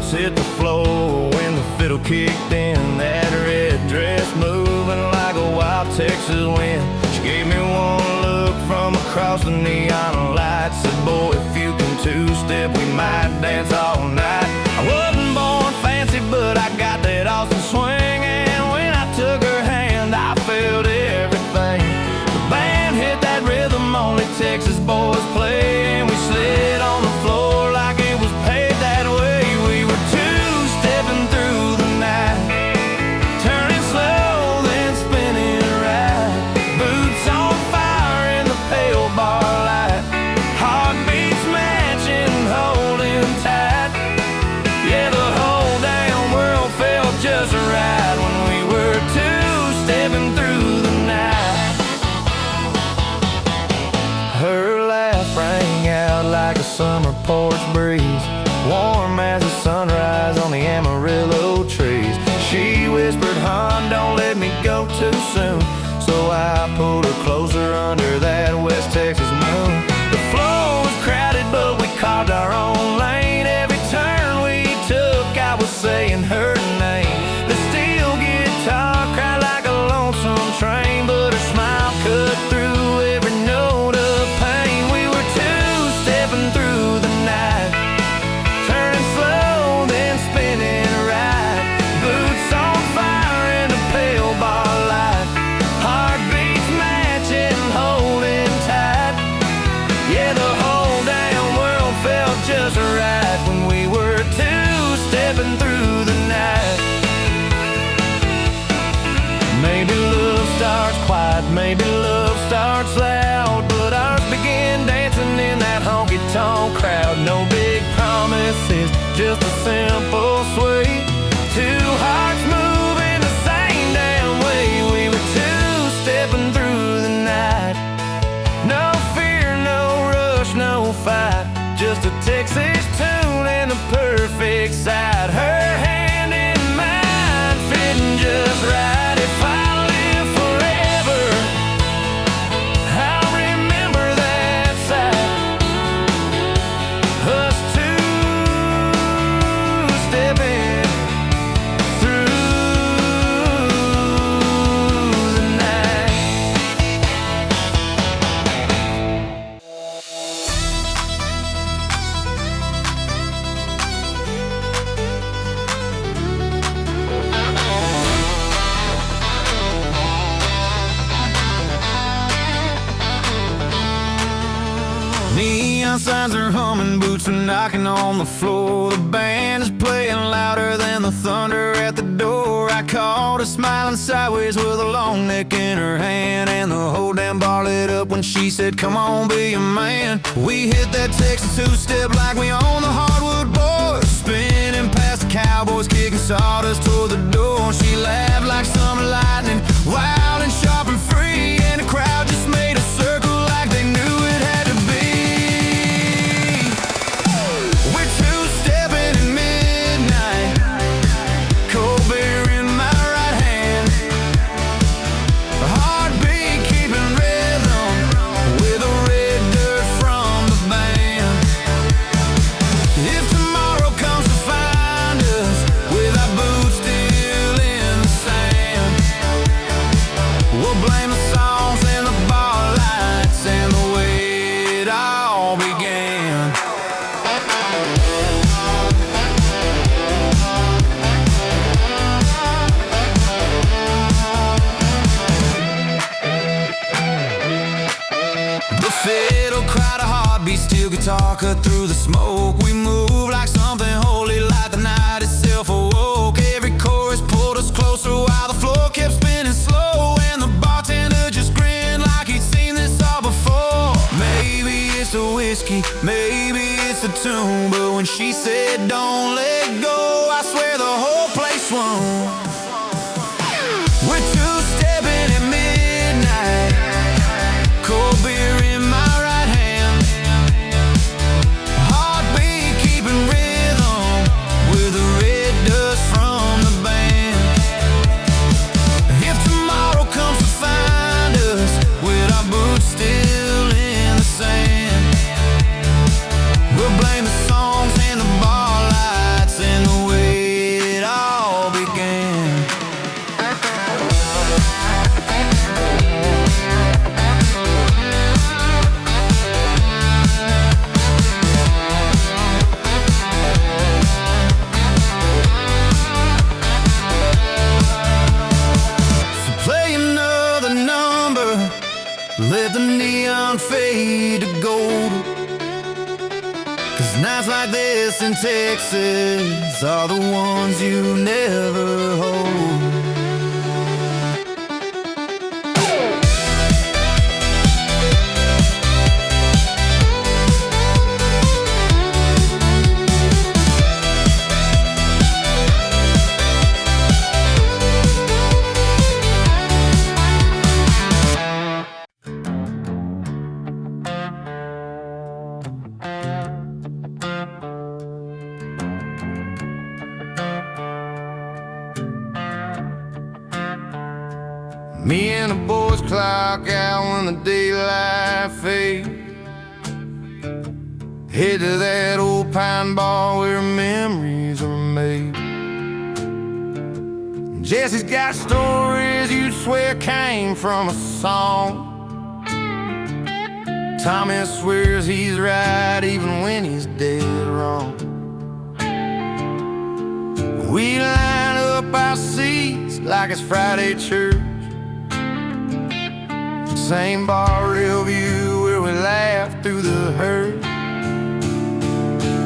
boots hit the floor when the fiddle kicked in. That red dress moving like a wild Texas wind. She gave me one look from across the neon lights. Said, boy, if you can two-step, we might dance all night. I wasn't born fancy, but I got that awesome swing. And when I took her hand, I felt everything. The band hit that rhythm only Texas boys play, and we slid on the floor like it was paid that way. We were two-stepping through the night, turning slow, then spinning right. Boots on fire in the pale bar light, heartbeats matching, holding tight. Yeah, the whole damn world felt just right when we were two-stepping through the night. Her laugh rang out like a summer porch breeze, warm as the sunrise on the Amarillo trees. She whispered, hon, don't let me go too soon. So I pulled her closer under that West Texas moon. The floor was crowded, but we carved our own lane. Every turn we took, I was saying her name. The steel guitar cried like a lonesome train, but her smile cut through every note of pain. We were two-stepping through the night, turning slow, then spinning right. Boots on fire in the pale bar light, heartbeats matching, holding tight. Yeah, the whole damn world felt just right when we were two-stepping through the night. Maybe love starts quiet, maybe love starts loud, but ours began dancing in that honky-tonk crowd. No big promises, just a simple sway. Two hearts moving the same damn way. We were two-stepping through the night. No fear, no rush, no fight, just a Texas tune and the perfect side. Her hand in mine, fitting just right. If I live forever, I'll remember that sight. Us two-stepping through the night. Neon signs are humming, boots are knocking on the floor. The band is playing louder than the thunder at the door. I caught her smiling sideways with a long neck in her hand, and the whole damn bar lit up when she said, come on, be a man. We hit that Texas two-step like we own the hardwood boards, spinning past the Cowboys, kicking sawdust toward the door. She laughed like summer lightning, wild and sharp and free, and the crowd just made a circle like they knew it had to be. We're two-stepping at midnight, cold beer in my right hand, a heartbeat keeping rhythm with the red dirt from the band. If tomorrow comes to find us with our boots still in the sand, we'll blame the songs and the bar lights and the way it all began. The fiddle cried a heartbeat, steel guitar cut through the smoke. We moved like something holy, like the night itself awoke. Every chorus pulled us closer while the floor kept spinning slow, and the bartender just grinned like he'd seen this all before. Maybe it's the whiskey, maybe it's the tune, but when she said don't let go, I swear the whole place swung. We're two-stepping at midnight, cold beer in my right hand, heartbeat keeping rhythm with the red dust from the band. If tomorrow comes to find us with our boots still in the sand, we'll blame the songs and the bar lights and the like this in Texas are the ones you never hold. Me and the boys clock out when the daylight fades. Head to that old pine bar where memories are made. Jesse's got stories you'd swear came from a song. Tommy swears he's right even when he's dead wrong. We line up our seats like it's Friday church. Same bar, real view, where we laugh through the hurt.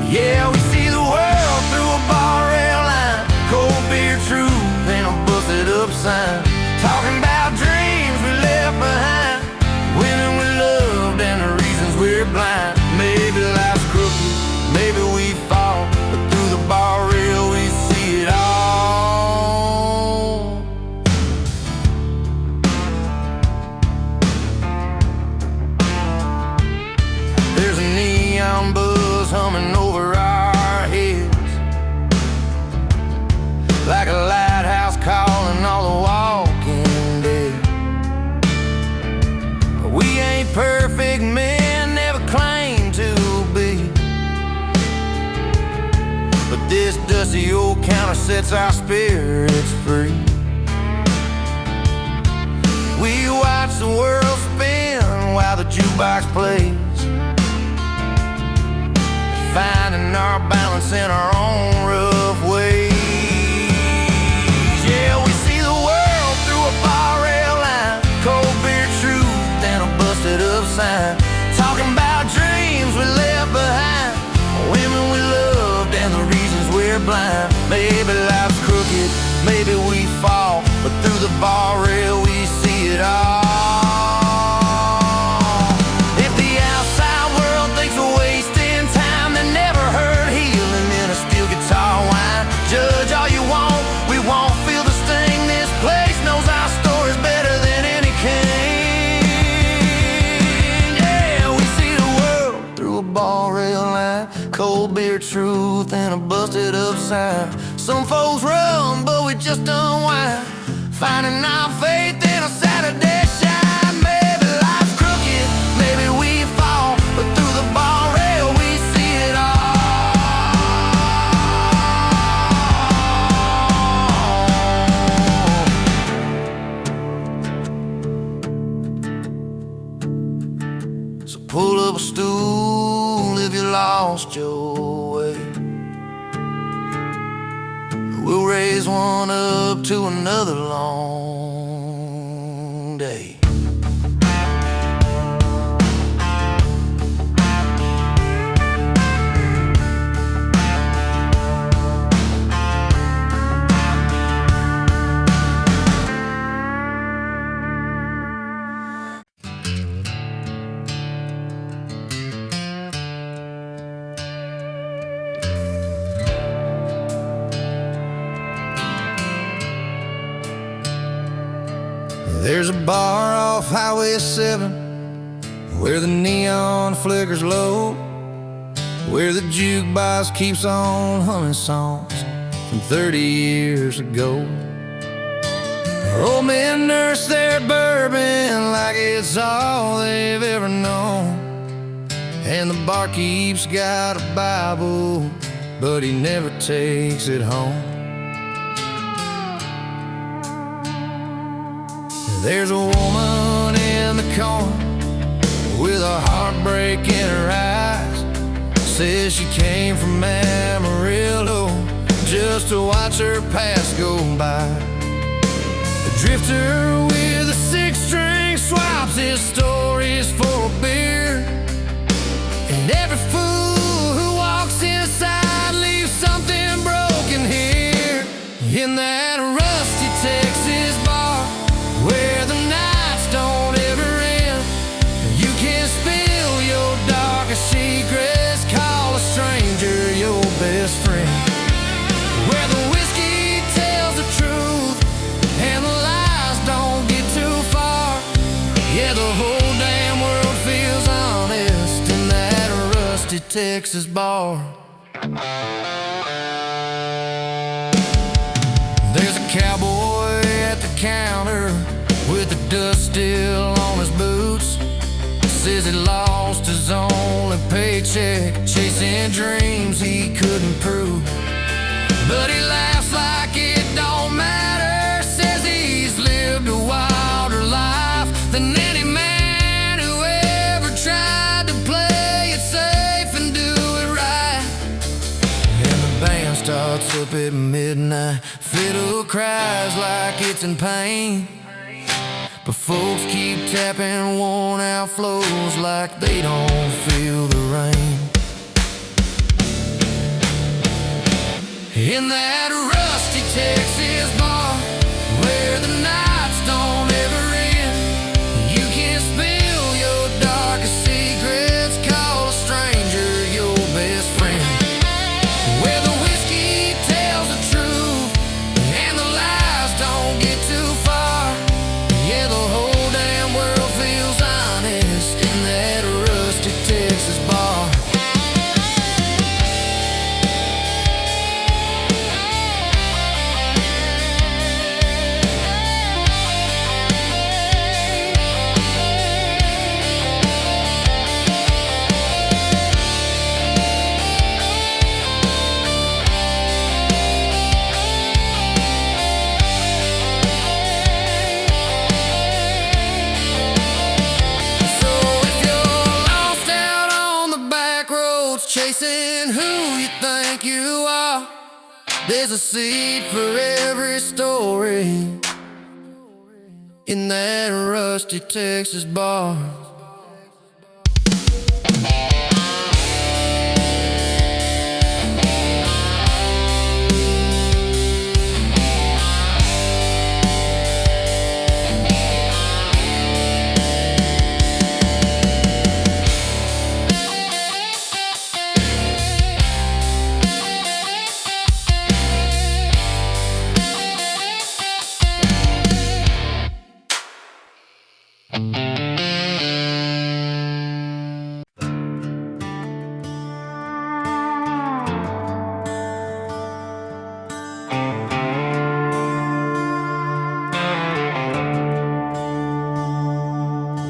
Yeah, we see the world through a bar rail line. Cold beer truth and a busted up sign. Talking about dreams we left behind, women we loved and the reasons we're blind. Maybe life's crooked, maybe we fall, but through the bar rail we see it all. There's a neon buzz humming over our heads, like a lighthouse calling all the walking dead. We ain't perfect men, never claimed to be, but this dusty old counter sets our spirits free. We watch the world spin while the jukebox plays, finding our balance in our own rough ways. Yeah, we see the world through a bar rail line. Cold beer truth and a busted up sign. Talking about dreams we left behind, women we loved and the reasons we're blind. Maybe life's crooked, maybe we fall, but through the bar rail we see it all. If the outside world thinks we're wasting time, they never heard healing in a steel guitar whine. Judge all you want, we won't feel the sting. This place knows our stories better than any king. Yeah, we see the world through a bar rail line. Cold beer truth and a busted up sign. Some folks run, but we just unwind, finding our faith in a Saturday shine. Maybe life's crooked, maybe we fall, but through the bar rail we see it all. So pull up a stool if you lost your way. We'll raise one up to another long day. There's a bar off Highway 7 where the neon flickers low, where the jukebox keeps on humming songs from 30 years ago. Old men nurse their bourbon like it's all they've ever known, and the barkeep's got a Bible, but he never takes it home. There's a woman in the corner with a heartbreak in her eyes. Says she came from Amarillo just to watch her past go by. A drifter with a six-string swaps his stories for a beer, and every fool who walks his In that rusty Texas bar where the nights don't ever end, you can spill your darkest secrets, call a stranger your best friend. Where the whiskey tells the truth and the lies don't get too far. Yeah, the whole damn world feels honest in that rusty Texas bar. There's a cowboy at the counter with the dust still on his boots. Says he lost his only paycheck chasing dreams he couldn't prove. But he laughs like it don't matter, says he's lived a wilder life than any man who ever tried to play it safe and do it right. And the band starts up at midnight, fiddle cries like it's in pain, but folks keep tapping worn out flows like they don't feel the rain. In that rusty Texas bar where the nights don't ever end, you can spill your darkest secrets, call a stranger your best friend. Where the whiskey tells the truth and the lies don't get too far. Yeah, the whole damn world feels honest in that rusty Texas bar. Chasing who you think you are, there's a seat for every story in that rusty Texas bar.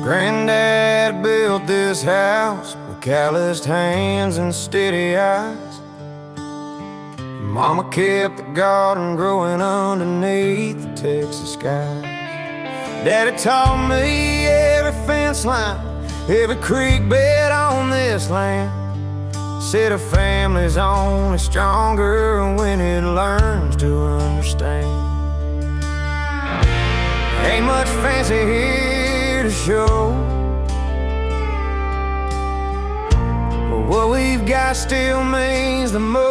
Granddad built this house with calloused hands and steady eyes. Mama kept the garden growing underneath the Texas skies. Daddy taught me every fence line, every creek bed on this land. Said a family's only stronger when it learns to understand. Ain't much fancy here to show, but what we've got still means the most.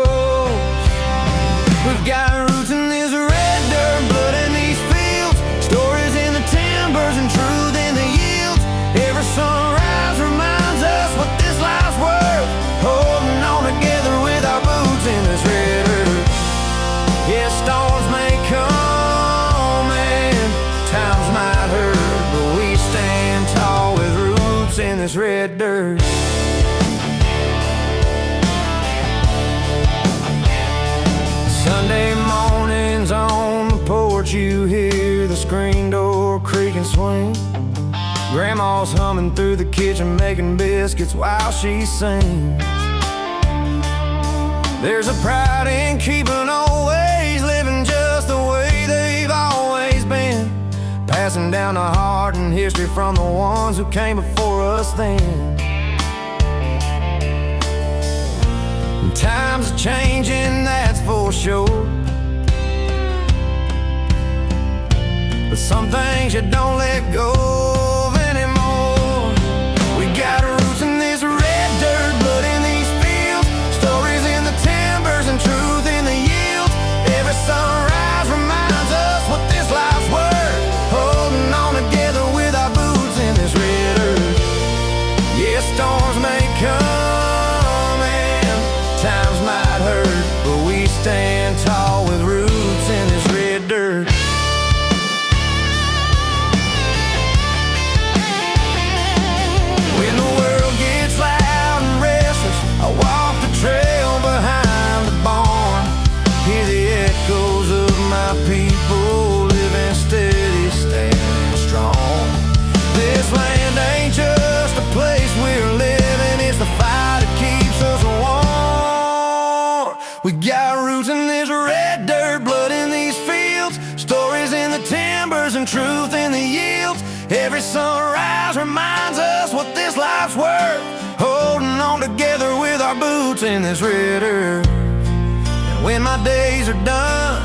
We've got roots in this red dirt, blood in these fields, stories in the timbers and truth in the yields. Every sunrise reminds us what this life's worth, holding on together with our boots in this red earth. Yeah, storms may come and times might hurt, but we stand tall with roots in this red dirt. Sunday mornings on the porch, you hear the screen door creak and swing. Grandma's humming through the kitchen, making biscuits while she sings. There's a pride in keeping old ways, living just the way they've always been, passing down the heart and history from the ones who came before us then. Times are changing, that's for sure, but some things you don't let go of anymore. We got roots in this red dirt, blood in these fields, stories in the timbers and truth in the yields. Every sunrise Got roots in this red dirt, blood in these fields, stories in the timbers and truth in the yields. Every sunrise reminds us what this life's worth, holding on together with our boots in this red earth. And when my days are done,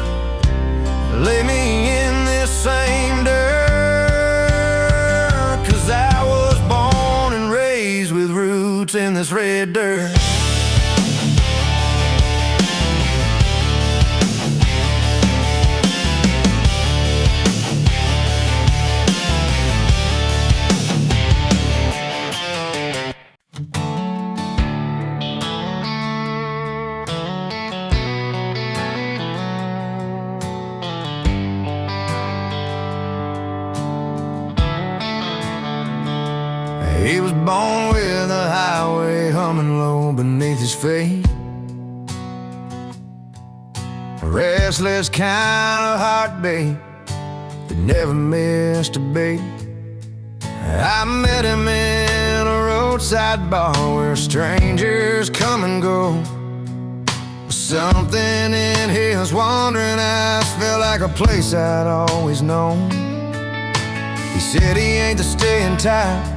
lay me in this same dirt, 'cause I was born and raised with roots in this red dirt. He was born with a highway humming low beneath his feet, a restless kind of heartbeat that never missed a beat. I met him in a roadside bar where strangers come and go. Something in his wandering eyes felt like a place I'd always known. He said he ain't the staying type,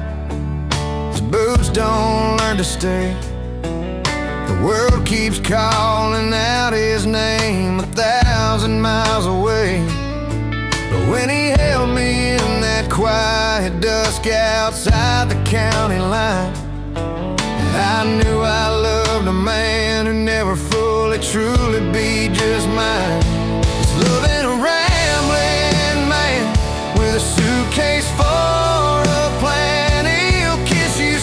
boots don't learn to stay. The world keeps calling out his name 1,000 miles away. But when he held me in that quiet dusk outside the county line, I knew I loved a man who never fully, truly be just mine. He's loving a rambling man with a suitcase for a plan.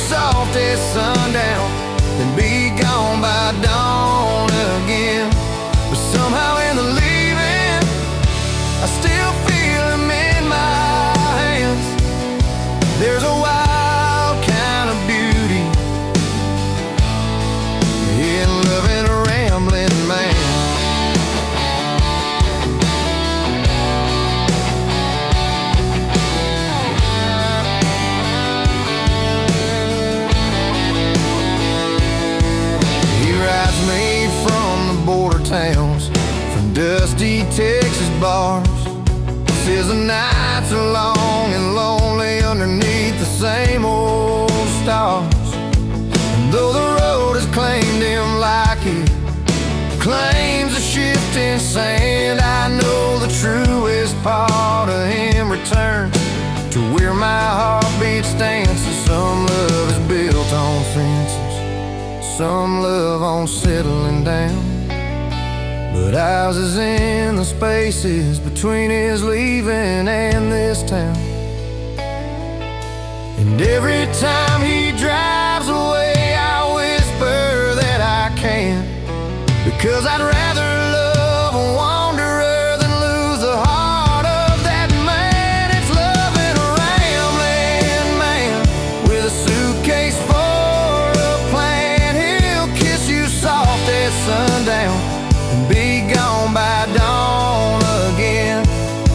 Soft as sundown, then be gone by dawn again. But somehow in the leaving, I still feel him in my hands. There's a wild kind of beauty in loving a rambling man. Me from the border towns, from dusty Texas bars. Says the nights are long and lonely underneath the same old stars. And though the road has claimed him like it claims the shifting sand, I know the truest part of him returns to where my heartbeat stands. So some love is built on fences, some love on settling down, but ours is in the spaces between his leaving and this town. And every time he drives away, I whisper that I can't, because I'd rather love a wanderer than lose the heart of that man. It's loving a rambling man with a suitcase for sundown and be gone by dawn again.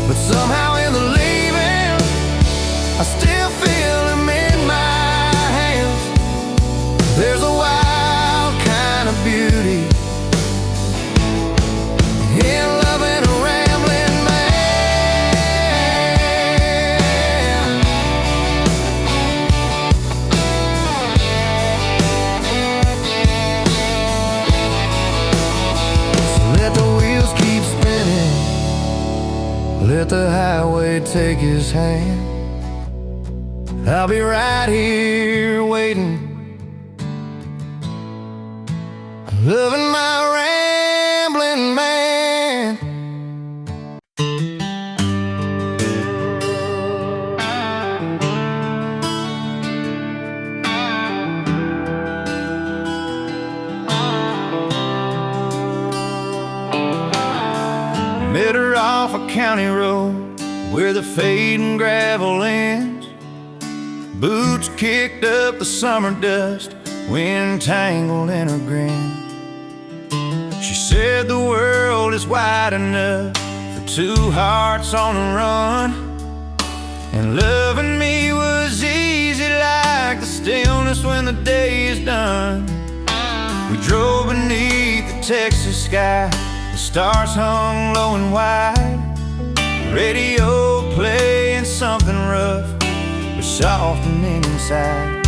But somehow in the leaving, I still feel him in my hands. There's a wild kind of beauty in loving a rambling man. Let the wheels keep spinning, let the highway take his hand. I'll be right here waiting, loving my rambling man. Met her off a county road where the fading gravel ends. Boots kicked up the summer dust, wind tangled in her grin. She said the world is wide enough for two hearts on the run, and loving me was easy like the stillness when the day is done. We drove beneath the Texas sky, the stars hung low and wide. Radio playing something rough but softening inside.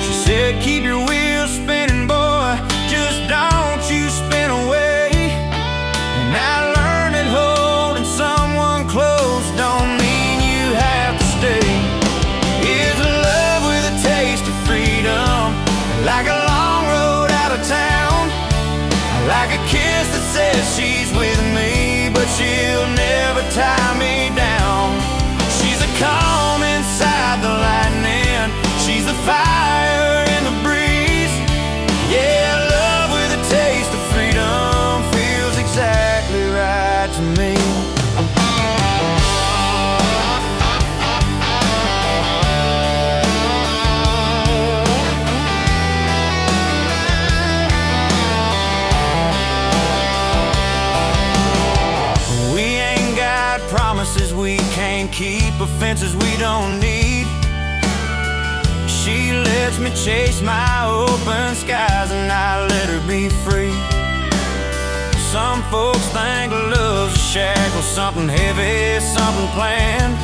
She said, keep your wheels spinning, boy, just don't you spin away. And I learned that holding someone close don't mean you have to stay. It's a love with a taste of freedom, like a long road out of town, like a kiss that says she's with me, but she'll never tie me down. She's the calm inside the lightning, she's the fire in the breeze. Yeah, love with a taste of freedom feels exactly right to me. Promises we can't keep, offenses we don't need. She lets me chase my open skies and I let her be free. Some folks think love's a shackle, something heavy, something planned,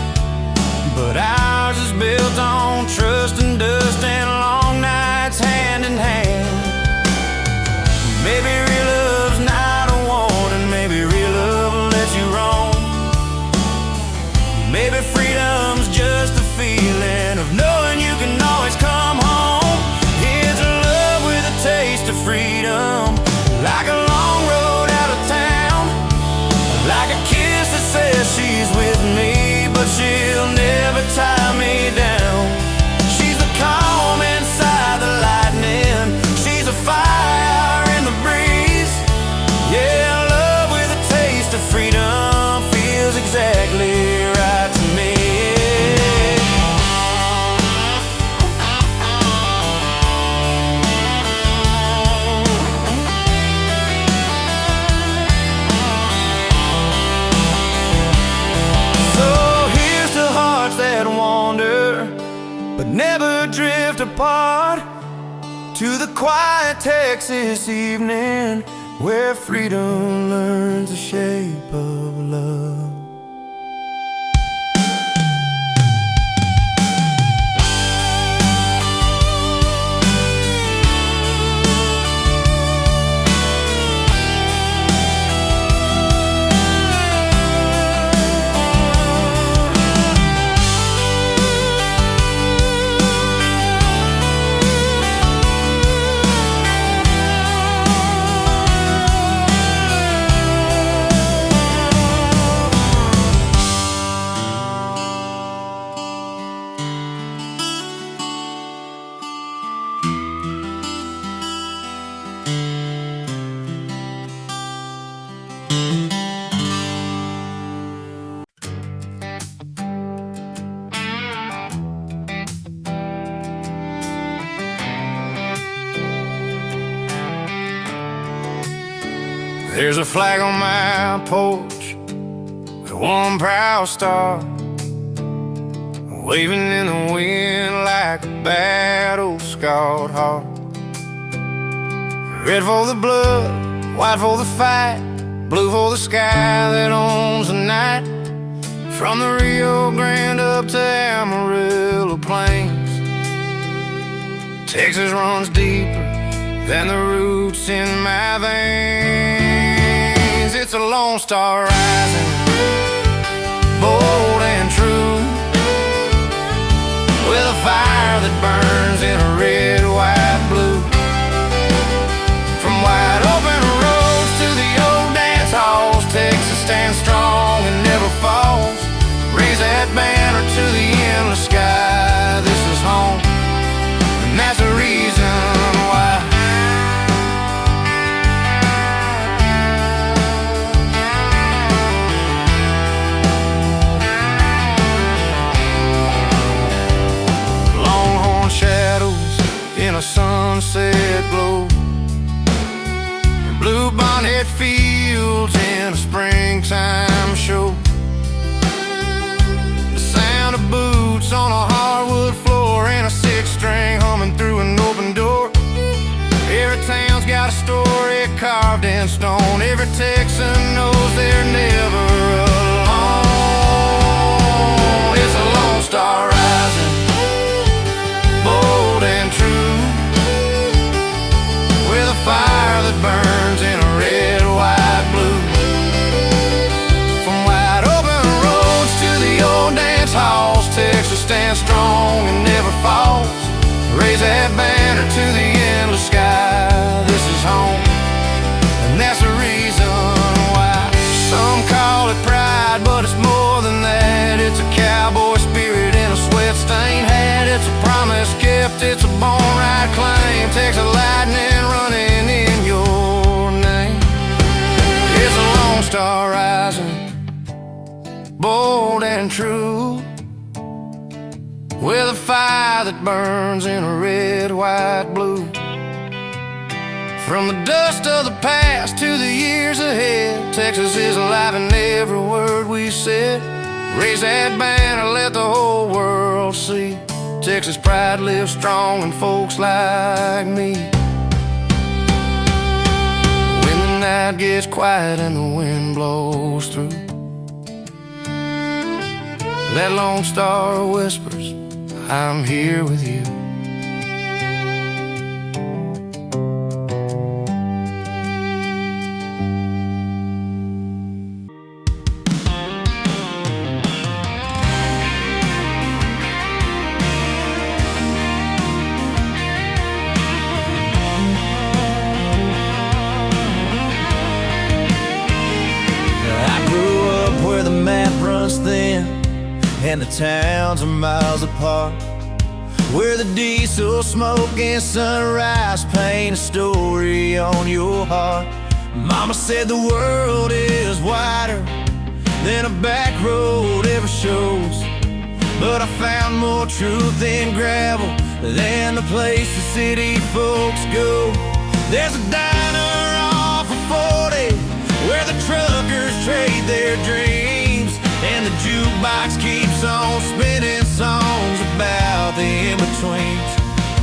but ours is built on trust and dust and long nights hand in hand. Maybe real love's not a warning, maybe real love lets you roam. Maybe freedom's just the feeling of knowing you can always come home. It's a love with a taste of freedom, like a long road out of town, like a kiss that says she's with me, but she'll never tie me down. She's the calm inside the lightning, she's a fire in the breeze. Yeah, love with a taste of freedom feels exactly right to me. So here's to hearts that wander but never drift apart, to the quiet Texas evening where freedom learns the shape of love. There's a flag on my porch with one proud star, waving in the wind like a battle-scarred heart. Red for the blood, white for the fight, blue for the sky that owns the night. From the Rio Grande up to Amarillo Plains, Texas runs deeper than the roots in my veins. It's a lone star rising, bold and true, with a fire that burns in a red, white, blue. From wide open roads to the old dance halls, Texas stands strong and never falls. Raise that banner to the endless sky. This is home, and that's the reason why. In a sunset glow, blue bonnet fields in a springtime show, the sound of boots on a hardwood floor and a six-string humming through an open door. Every town's got a story carved in stone. Every Texan knows they're never alone. It's a Lone Star rising, bold and true, with a fire that burns in a red, white, blue. From wide open roads to the old dance halls, Texas stands strong and never falls. Raise that banner to the endless sky. This is home, and that's the reason why. Some call it pride, but it's more than that. It's a cowboy spirit in a sweat-stained hat. It's a promise kept, it's a born right claim. Texas lightning running in your name. It's a Lone Star rising, bold and true, with a fire that burns in a red, white, blue. From the dust of the past to the years ahead, Texas is alive in every word we said. Raise that banner, let the whole world see. Texas pride lives strong in folks like me. When the night gets quiet and the wind blows through, that Lone Star whispers, I'm here with you. I grew up where the map runs thin and the towns are miles apart, where the diesel smoke and sunrise paint a story on your heart. Mama said the world is wider than a back road ever shows, but I found more truth in gravel than the place the city folks go. There's a diner off of 40 where the truckers trade their dreams, and the jukebox keeps on spinning songs about the in-betweens.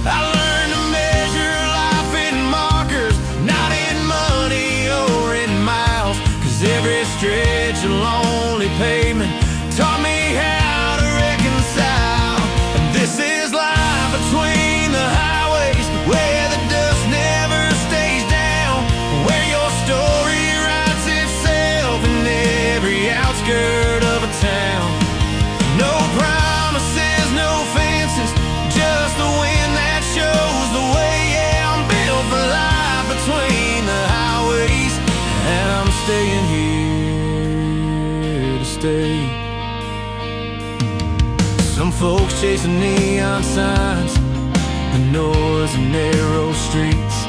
I learned to measure life in markers, not in money or in miles, 'cause every stretch of lonely pavement taught me how to reconcile. And this is life between the highways, where the dust never stays down, where your story writes itself in every outskirt of a town. No promises, no fences, just the wind that shows the way. Yeah, I'm built for life between the highways, and I'm staying here to stay. Some folks chasing neon signs, the noise of narrow streets,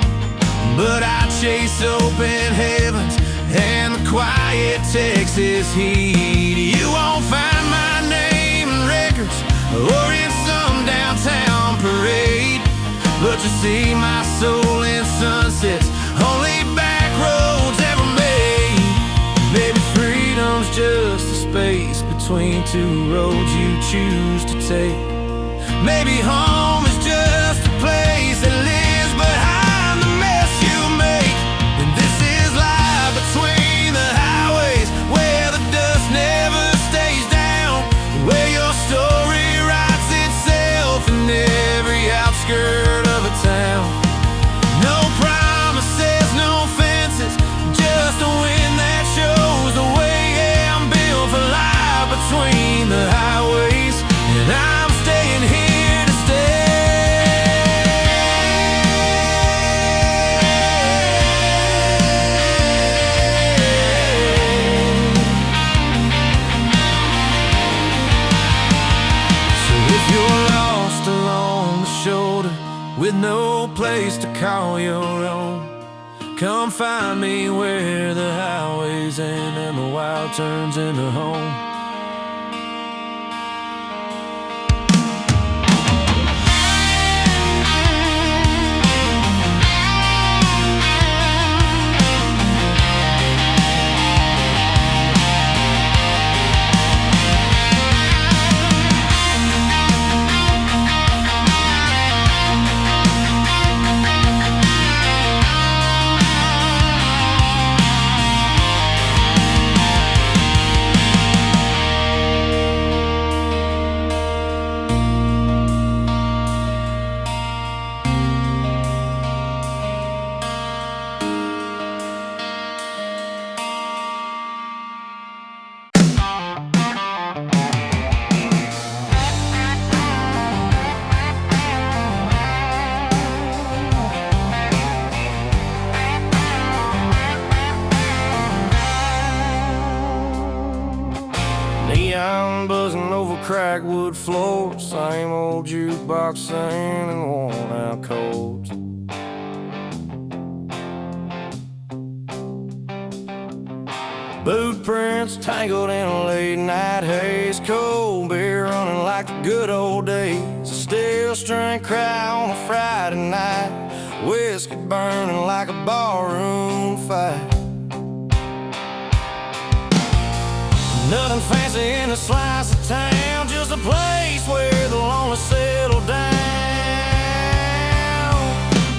but I chase open heavens and the quiet Texas heat. You won't find my name in records or in some downtown parade, but you see my soul in sunsets only back roads ever made. Maybe freedom's just a space between two roads you choose to take. Maybe home is just a place that lives behind the mess you make. And this is life between the highways, where the dust never stays down, where your story writes itself in every outskirt of a town. No promises, no fences, just a wind that shows the way. Yeah, I'm built for life between the highways, and I'm staying here to with no place to call your own, come find me where the highways end and the wild turns into home. wine buzzing over crackwood floors, same old jukebox singing worn out chords. Boot prints tangled in a late night haze, cold beer running like the good old days, a steel string crowd on a Friday night, whiskey burning like a barroom fight. Nothing fancy in a slice of town, just a place where the lonely settle down.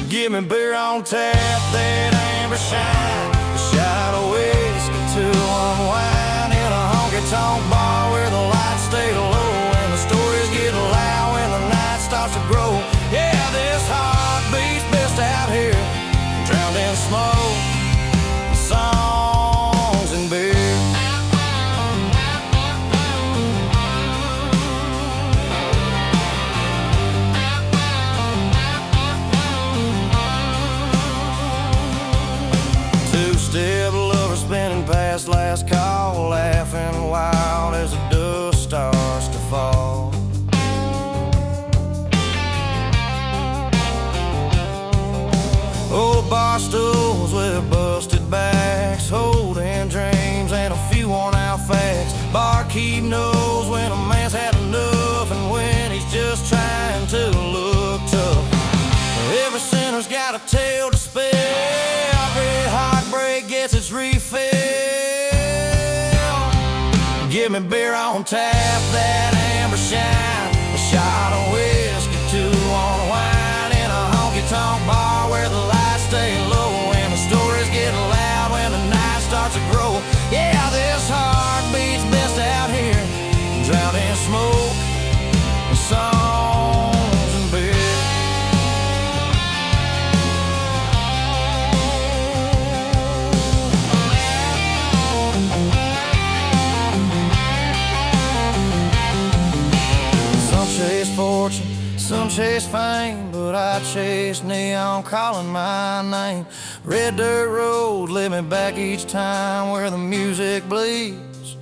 Give me beer on tap, that amber shine, a shot of whiskey to unwind, in a honky-tonk bar where the lights stay low and the stories get loud when the night starts to grow. Yeah, this heart beats best out here, drowned in smoke, songs and beer. Two-step lovers spinning past last call, laughing wild as the dust starts to fall. Old bar stools with busted backs, holding dreams and a few worn-out facts. Barkeep knows when a man's had enough and when he's just trying to look tough. Every sinner's got a tale to spell, every heartbreak gets its refill. Give me beer on tap, that amber shine, a shot of whiskey to unwind, in a honky-tonk bar where the lights stay low and the stories get loud when the night starts to grow. Yeah, this heart beats best out here, drowned in smoke, songs and beer. Chase fortune, some chase fame, but I chase neon calling my name. Red dirt road led me back each time, where the music bleeds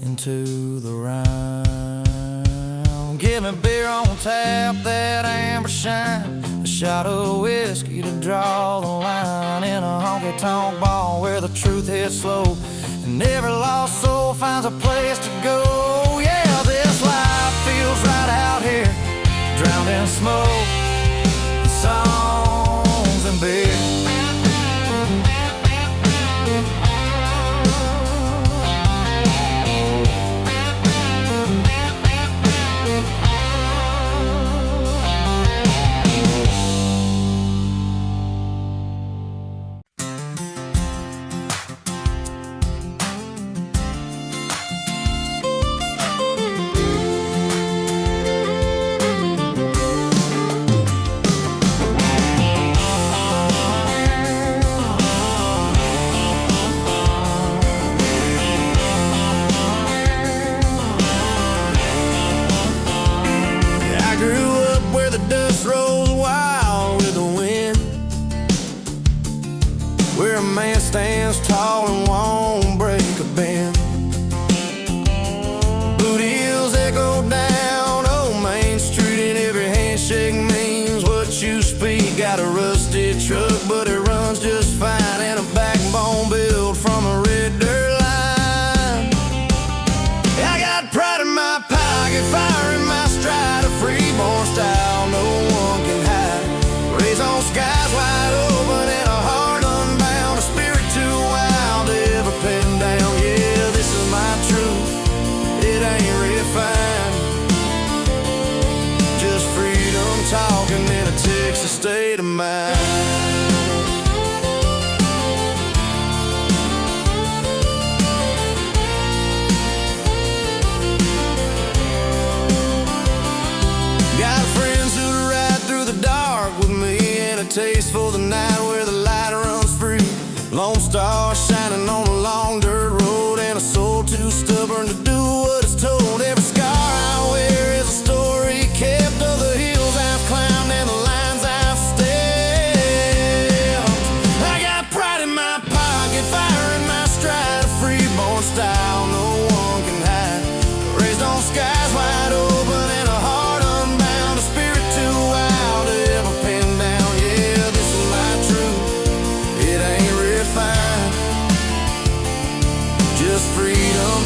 into the rhyme. Give me beer on tap, that amber shine, a shot of whiskey to draw the line, in a honky-tonk bar where the truth hits slow and every lost soul finds a place to go. Yeah, this life feels right out here, drowned in smoke, songs and beer.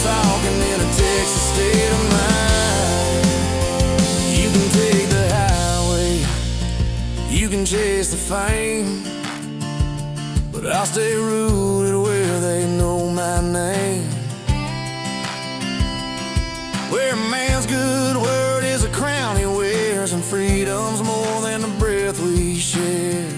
talking in a Texas state of mind. You can take the highway, you can chase the fame, but I'll stay rooted where they know my name. Where a man's good word is a crown he wears, and freedom's more than the breath we share.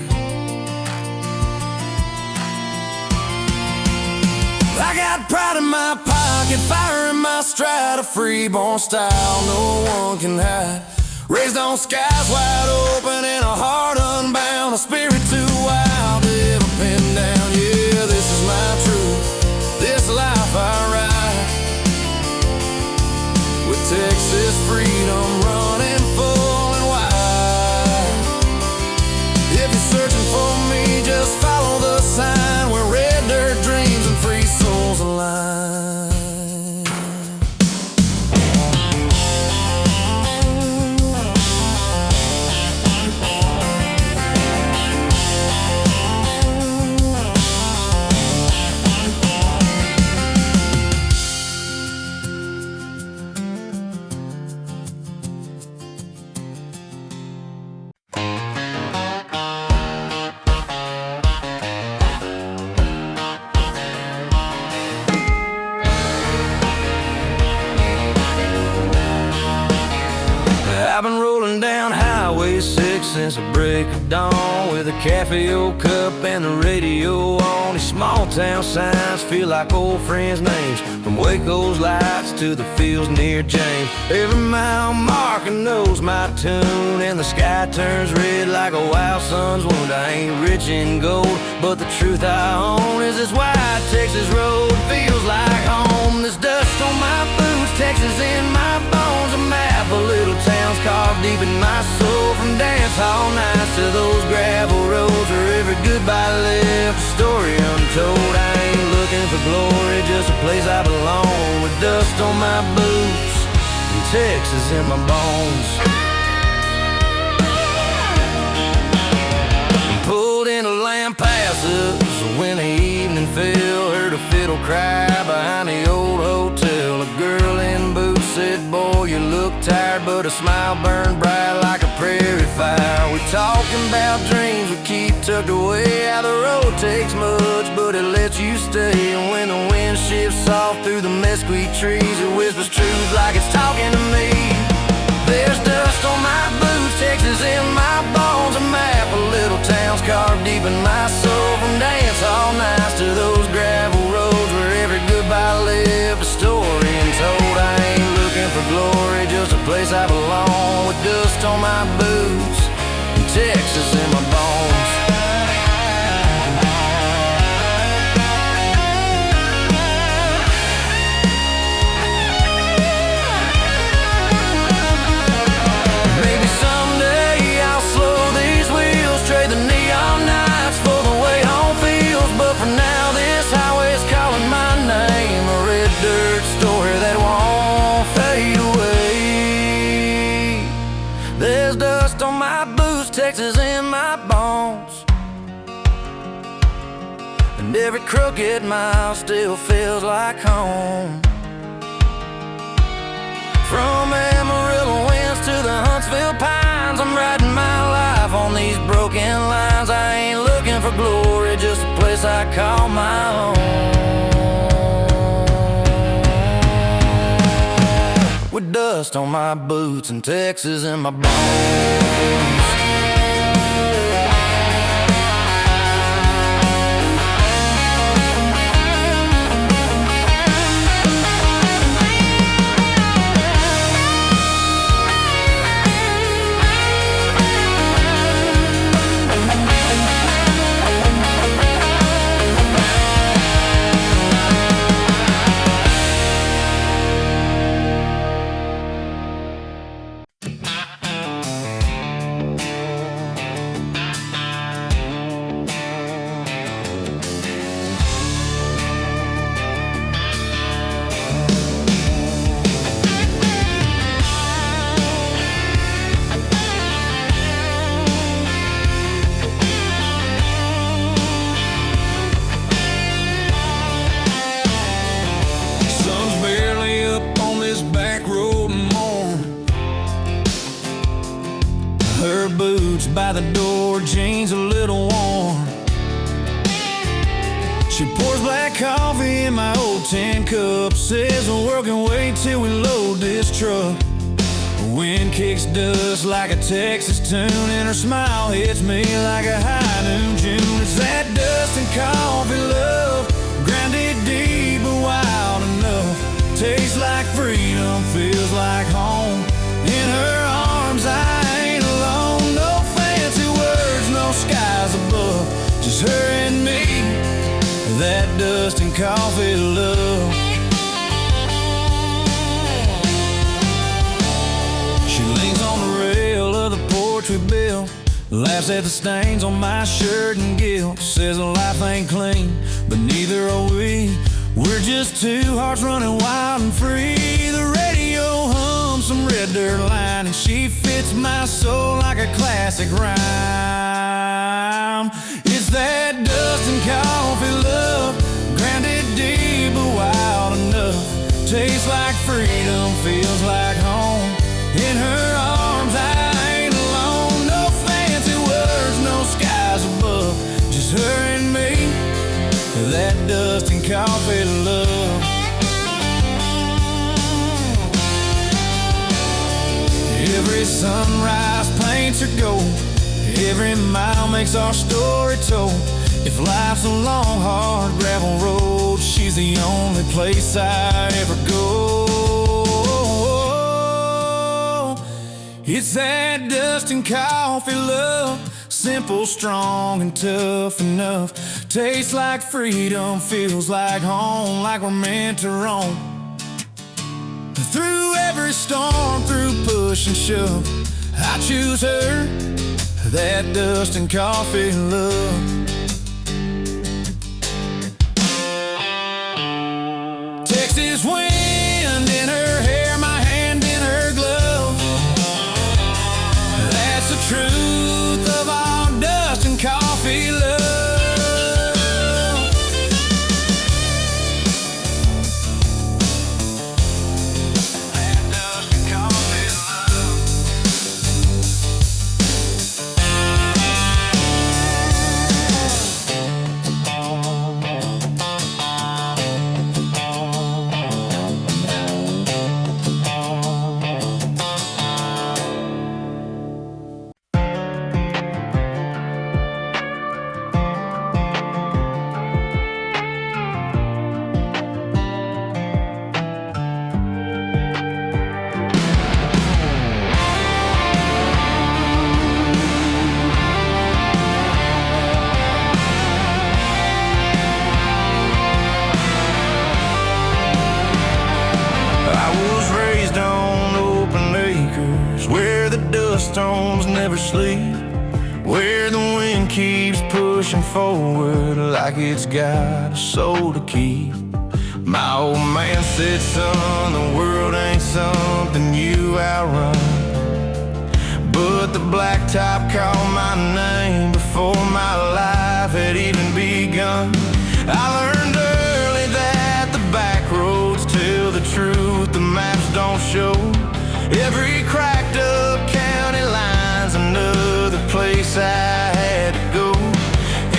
I got pride in my pocket, fire in my stride, a freeborn style no one can hide. Raised on skies wide open and a heart unbound, a spirit too wild to ever pin down. Yeah, this is my truth, this life I ride, with Texas freedom running full and wide. If you're searching for me, just follow the sign where red dirt dreams and free souls align. I've been rolling down Highway 6 since the break of dawn, with a cafe cup and the radio on. These small town signs feel like old friends' names, from Waco's lights to the fields near James. Every mile marker knows my tune, and the sky turns red like a wild sun's wound. I ain't rich in gold, but the truth I own is this wide Texas road feels like home. There's dust on my boots, Texas in my bones, a map of little towns carved deep in my soul. From dance hall nights to those gravel roads where every goodbye left a story untold. I ain't looking for glory, just a place I belong, with dust on my boots and Texas in my bones. Pulled into Lampasas when the evening fell, heard a fiddle cry behind the old hotel. A girl in boots said, "Boy, you look tired," but a smile burned bright like a prairie fire. We talking about dreams we keep tucked away, how the road takes much, but it lets you stay. And when the wind shifts soft through the mesquite trees, it whispers truth like it's talking to me. There's dust on my boots, Texas in my bones, a map of little towns carved deep in my soul. From dance all nights to those gravel roads where every goodbye left a story untold. I ain't looking for glory, just a place I belong, with dust on my boots and Texas in my bones. Maybe someday I'll slow these wheels, trade the neon nights for the way home feels, but for now this highway's calling my name, a red dirt story that won't fade away. There's dust on my boots, Texas in my bones, and every crooked mile still feels like home. From Amarillo winds to the Huntsville pines, I'm writing my life on these broken lines. I ain't looking for glory, just a place I call my own, with dust on my boots and Texas in my bones. by the door, jeans a little worn. She pours black coffee in my old tin cup, says the world can wait till we load this truck. The wind kicks dust like a Texas tune, and her smile hits me like a high noon June. It's that dust and coffee love, grounded deep but wild enough. Tastes like freedom, feels like home. In her arms I ain't alone. No fancy words, no skies above, just her and me. That dust and coffee love. She leans on the rail of the porch we built, laughs at the stains on my shirt and guilt. Says life ain't clean, but neither are we. We're just two hearts running wild and free. The radio hums some red dirt line, and she fits my soul like a classic rhyme. It's that dust and coffee love, grounded deep but wild enough. Tastes like freedom, feels like home. In her arms I ain't alone. No fancy words, no skies above, just her and me. That dust and coffee love. Every sunrise paints her gold, every mile makes our story told. If life's a long, hard gravel road, she's the only place I ever go. It's that dust and coffee love, simple, strong, and tough enough. Tastes like freedom, feels like home, like we're meant to roam. Through every storm, through push and shove, I choose her, that dust and coffee love. Texas wind in her hair, my hand in her glove. That's the truth of all dust and coffee love. Storms never sleep, where the wind keeps pushing forward like it's got a soul to keep. My old man said, son, the world ain't something you outrun, but the blacktop called my name before my life had even begun. I learned early that the back roads tell the truth, the maps don't show. Every cracked up county line's another place I had to go.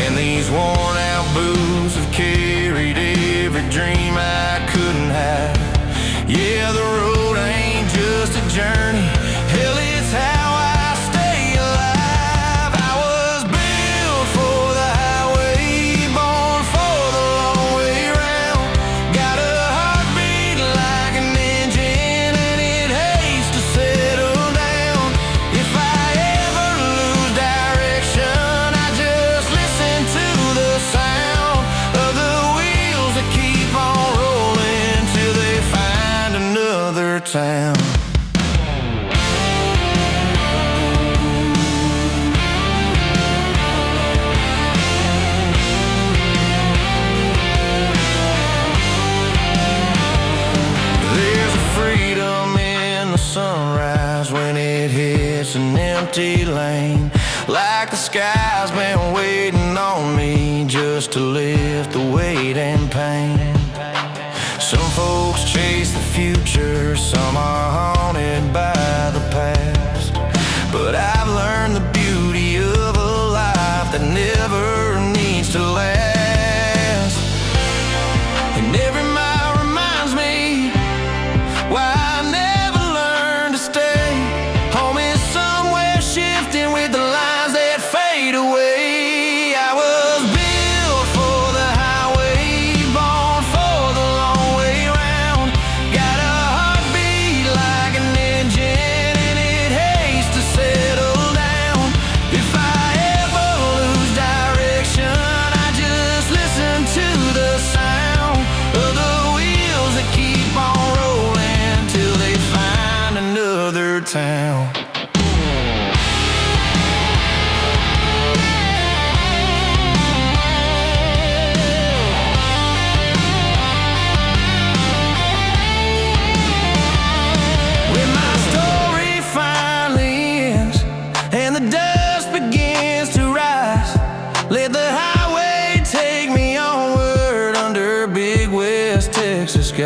And these worn out boots have carried every dream I couldn't have. Yeah, the road ain't just a journey, hell, it's how I stay alive. I was built for the highway, born for the long way round. Got a heartbeat like an engine, and it hates to settle down. If I ever lose direction, I just listen to the sound of the wheels that keep on rolling till they find another town. Sunrise when it hits an empty lane, like the sky's been waiting on me just to lift the weight and pain. Some folks chase the future, some are haunted by the past, but I've learned the beauty West Texas skies.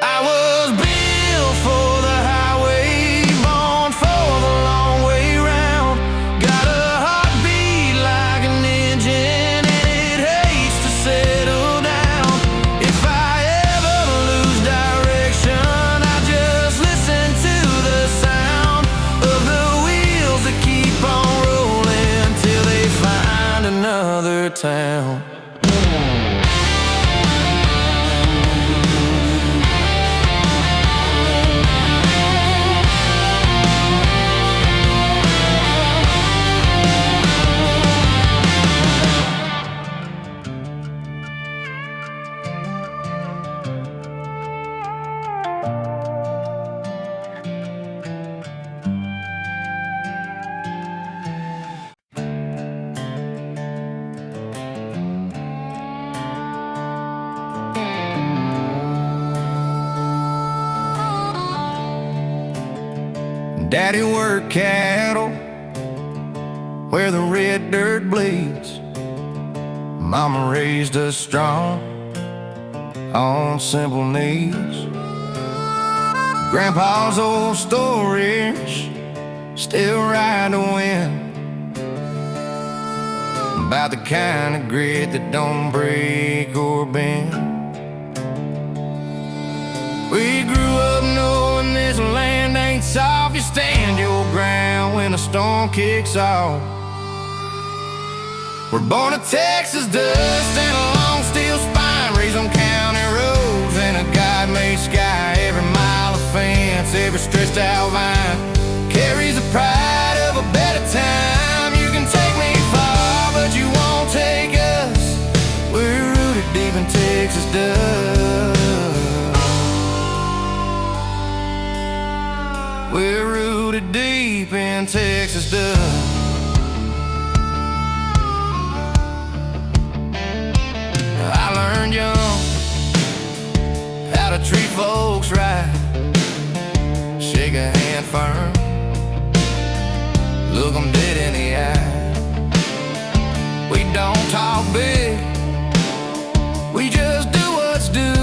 I was built for the highway, born for the long way round. Got a heartbeat like an engine, and it hates to settle down. If I ever lose direction, I just listen to the sound of the wheels that keep on rolling till they find another town. Daddy worked cattle where the red dirt bleeds. Mama raised us strong on simple needs. Grandpa's old stories still ride the wind, about the kind of grit that don't break or bend. We grew up knowing this land ain't soft. You stand your ground when a storm kicks off. We're born of Texas dust and a long steel spine, raised on county roads and a God-made sky. Every mile of fence, every stretched out vine carries the pride of a better time. You can take me far, but you won't take us. We're rooted deep in Texas dust. We're rooted deep in Texas dust. I learned young how to treat folks right. Shake a hand firm, look them dead in the eye. We don't talk big, we just do what's due.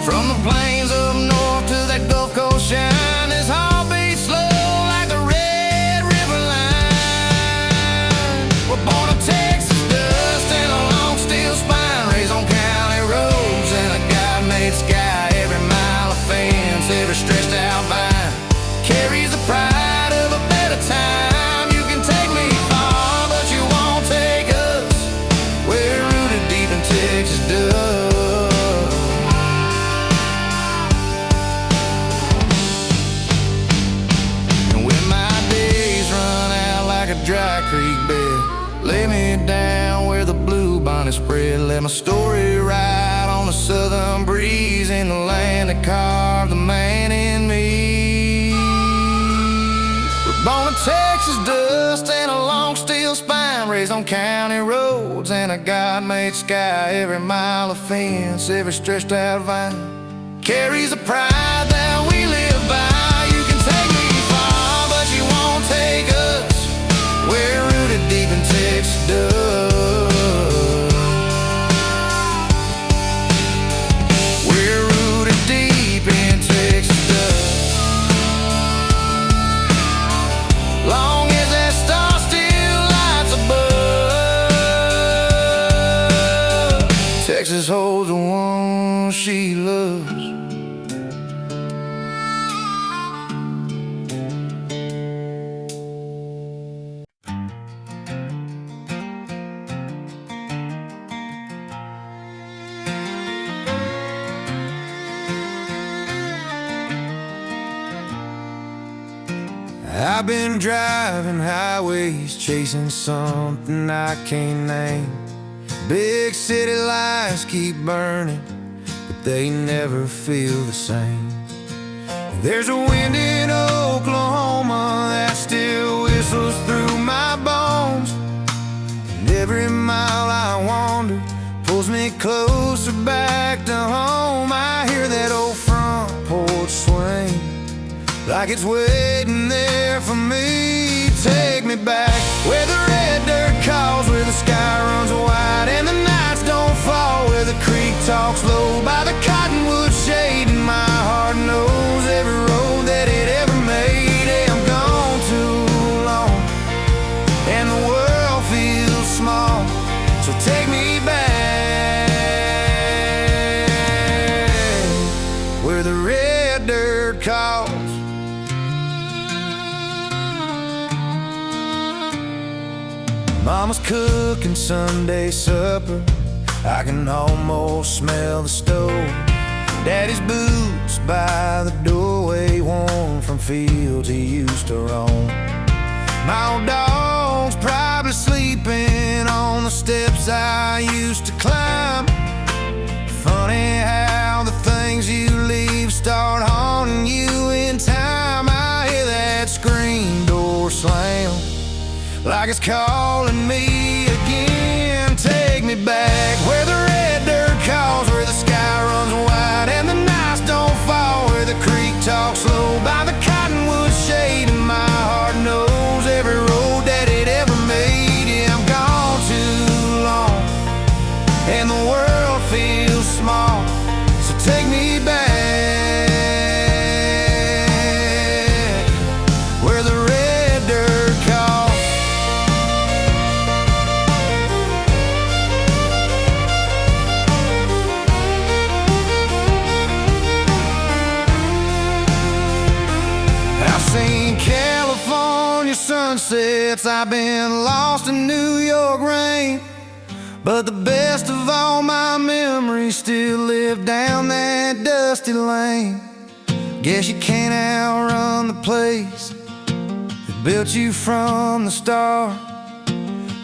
From the plains up north to that Gulf Coast shine, this heart beats slow like the Red River line. We're born of Texas dust and a long steel spine, raised on county roads and a God-made sky. Every mile of fence, every stretched out vine carries the pride of a better time. You can take me far, but you won't take us. We're rooted deep in Texas dust. Dry creek bed, lay me down where the blue bonnet spread. Let my story ride on the southern breeze in the land that carved the man in me. We're born of Texas dust and a long steel spine, raised on county roads and a God-made sky. Every mile of fence, every stretched out vine carries a pride that we live by. You can take me far, but you won't take us. We're rooted deep in Texas dust. We're rooted deep in Texas dust. Long as that star still lights above, Texas holds the one she loves. I've been driving highways, chasing something I can't name. Big city lights keep burning, but they never feel the same. There's a wind in Oklahoma that still whistles through my bones, and every mile I wander pulls me closer back to home. I hear that old front porch swing like it's waiting there for me. Take me back where the red dirt calls, where the sky runs wide and the nights don't fall, where the creek talks low by the cottonwood shade, and my heart knows every road that it ever made. Hey, I'm gone too long and the world feels small, so take me back where the red dirt calls. Mama's cooking Sunday supper, I can almost smell the stove. Daddy's boots by the doorway, worn from fields he used to roam. My old dog's probably sleeping on the steps I used to climb. Funny how the things you leave start haunting you in time. I hear that screen door slam like it's calling me again. Take me back where the red dirt calls, where the sky runs wide and the nights don't fall, where the creek talks low by the cottonwood shade, and my heart knows every road that it ever made. Yeah, I'm gone too long and the world feels small, so take me back where the red dirt calls. Seen California sunsets, I've been lost in New York rain, but the best of all my memories still live down that dusty lane. Guess you can't outrun the place that built you from the start,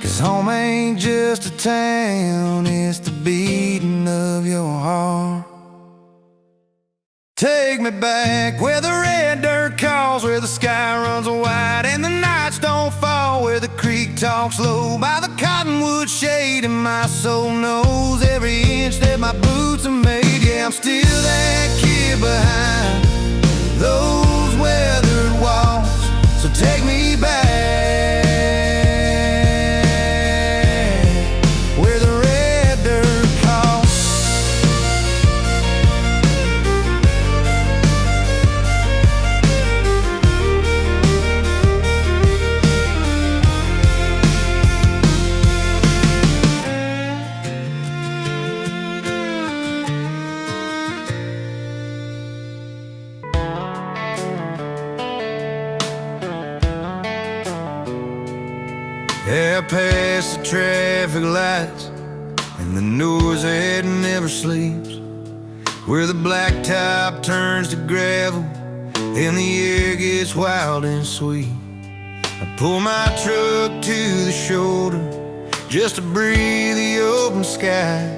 'cause home ain't just a town, it's the beating of your heart. Take me back where the red dirt calls, where the sky runs wide and the nights don't fall, where the creek talks low by the cottonwood shade, and my soul knows every inch that my boots are made. Yeah, I'm still that kid behind those weathered walls, so take me back where the red dirt calls. Yeah, past the traffic lights and the noise that never sleeps, where the blacktop turns to gravel and the air gets wild and sweet. I pull my truck to the shoulder just to breathe the open sky,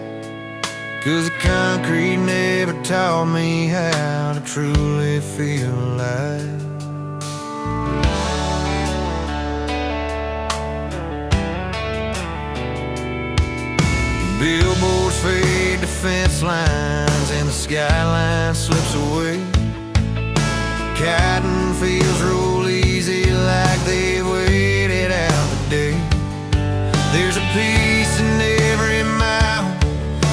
'cause the concrete never taught me how to truly feel alive. Billboards fade to fence lines and the skyline slips away. Cotton fields roll easy like they've waited out the day. There's a peace in every mile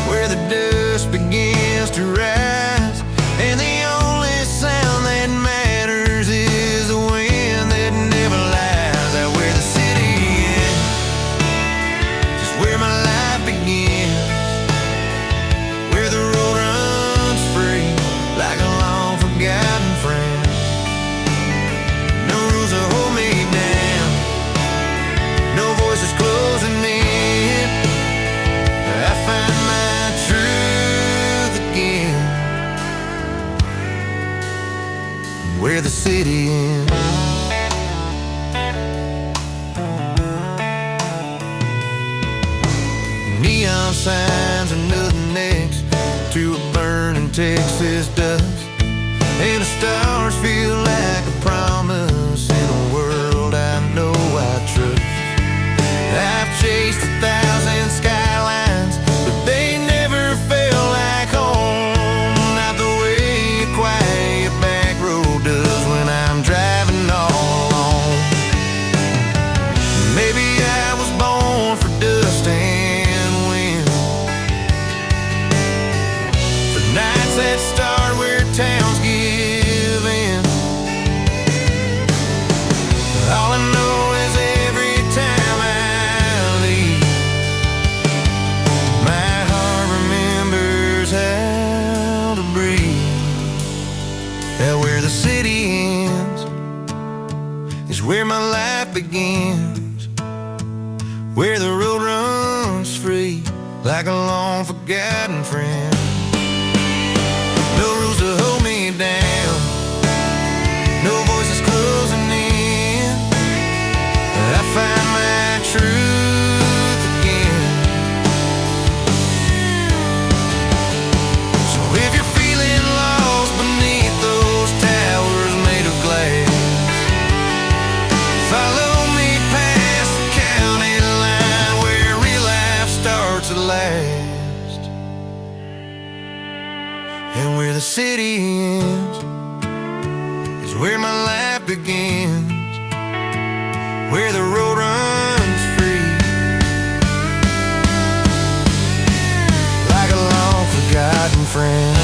where the dust begins to rise, and the only sound that matters is the wind that never lies. Out where the city ends, just where my life begins, where the road runs free like a long forgotten friend. No rules to hold me down, no voices closing in. I find my truth again where the city ends. Neon signs are nothing next to a burning Texas dust, and the stars feel like a promise in a world I know I trust. I've chased 1,000 skylines, but they never felt like home, not the way a quiet back road does when I'm where my life begins, where the road runs free like a long forgotten friend. No rules to hold me down, no voices closing in. I find my truth again. So if you're feeling lost beneath those towers made of glass, follow me past the county line where real life starts at last, and where the city ends is where my life begins, where the road runs free like a long forgotten friend.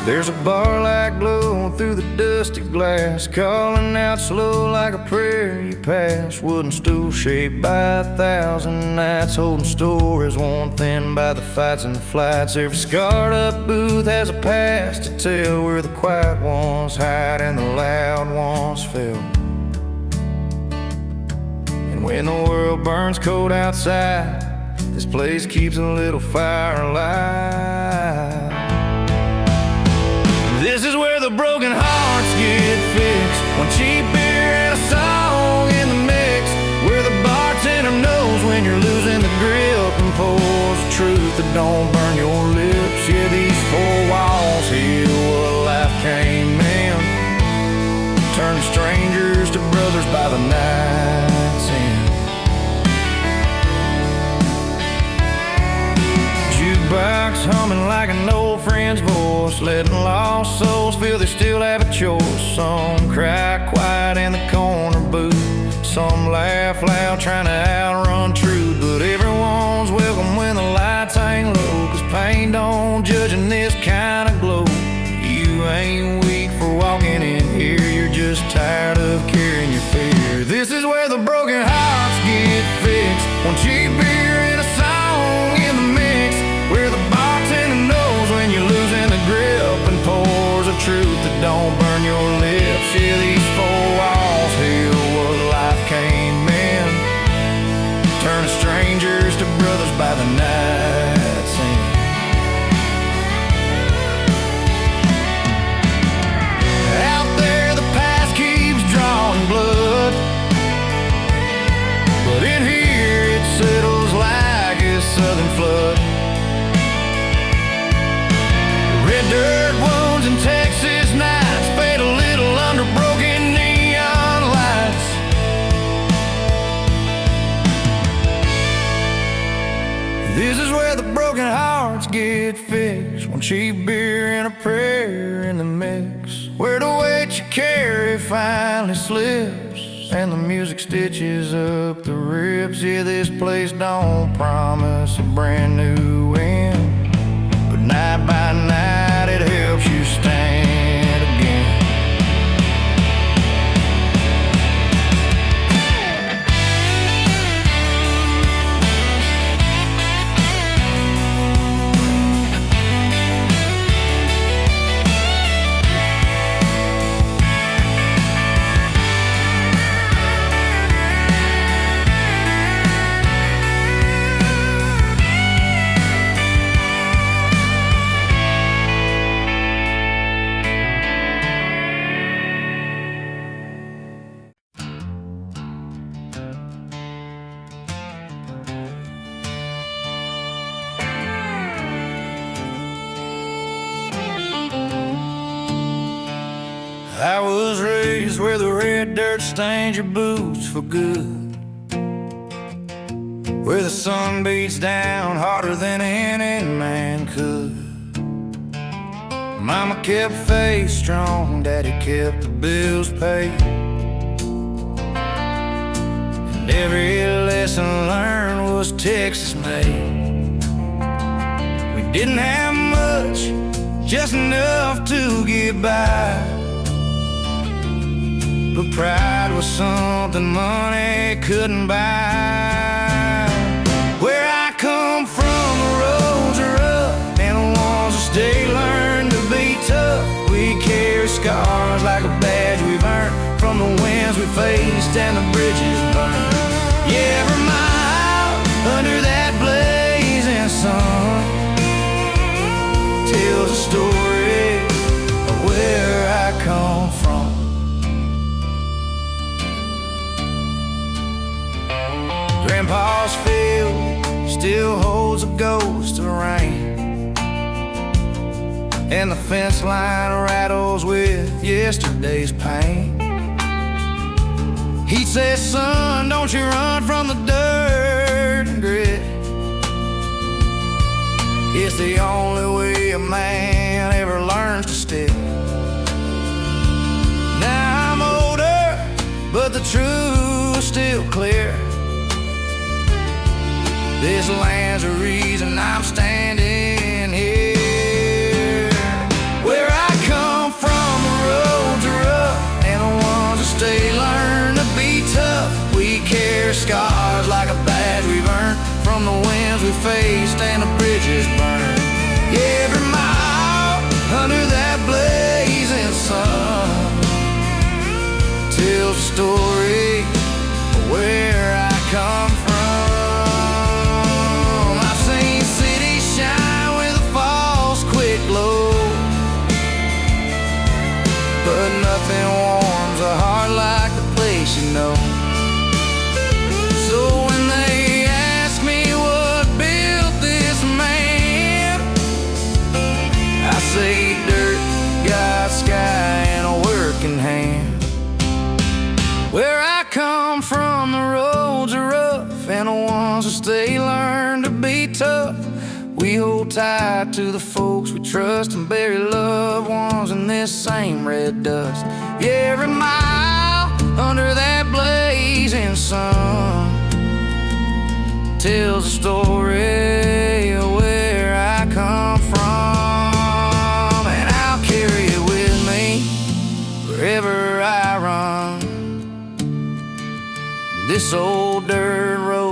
There's a bar-like glow through the dusty glass, calling out slow like a prayer you pass. Wooden stool shaped by 1,000 nights, holding stories worn thin by the fights and the flights. Every scarred up booth has a past to tell, where the quiet ones hide and the loud ones fell. And when the world burns cold outside, this place keeps a little fire alive. This is where the broken hearts get fixed, one cheap beer and a song in the mix, where the bartender knows when you're losing the grip and pours the truth that don't burn your lips. Yeah, these four walls heal what life came in, turning strangers to brothers by the night's end. Jukebox humming like an old friend's voice, letting lost souls feel they still have a choice. Some cry quiet in the corner booth, some laugh loud trying to outrun truth. But everyone's welcome when the lights ain't low, 'cause pain don't judge in this kind of glow. You ain't weak for walking in here, you're just tired of carrying your fear. This is where the broken hearts get fixed, one cheap beer and a song in the mix, where the bartender knows when you're losing the grip and pours a truth that don't burn your lips. Yeah, these four walls heal what life came in, turning strangers to brothers by the night's end. Out there the past keeps drawing blood, but in here it settles like a southern flood. Red dirt wounds and Texas nights fade a little under broken neon lights. This is where the broken hearts get fixed, one cheap beer and a prayer in the mix, where the weight you carry finally slips and the music stitches up the ribs. Yeah, this place don't promise a brand new end, but night by night it helps you stand again. I was raised where the red dirt stains your boots for good, where the sun beats down harder than any man could. Mama kept faith strong, Daddy kept the bills paid, and every lesson learned was Texas made. We didn't have much, just enough to get by, but pride was something money couldn't buy. Where I come from, the roads are rough, and the ones that stay learn to be tough. We carry scars like a badge we've earned from the winds we faced and the bridges burned. Yeah, every mile under that blazing sun tells a story of where I come from. Grandpa's field still holds a ghost of rain, and the fence line rattles with yesterday's pain. He'd say, son, don't you run from the dirt and grit. It's the only way a man ever learns to stick. Now I'm older, but the truth's still clear. This land's the reason I'm standing here. Where I come from, the roads are rough, and the ones that stay learn to be tough. We carry scars like a badge we've earned from the winds we faced and the bridges burned. Yeah, every mile under that blazing sun tells a story of where I come from. But nothing warms a heart like the place you know. So when they ask me what built this man, I say dirt, God, sky, and a working hand. Where I come from, the roads are rough, and the ones that stay learn to be tough. We hold tight to the folks we trust and bury loved ones in this same red dust. Yeah, every mile under that blazing sun tells a story of where I come from, and I'll carry it with me wherever I run. This old dirt road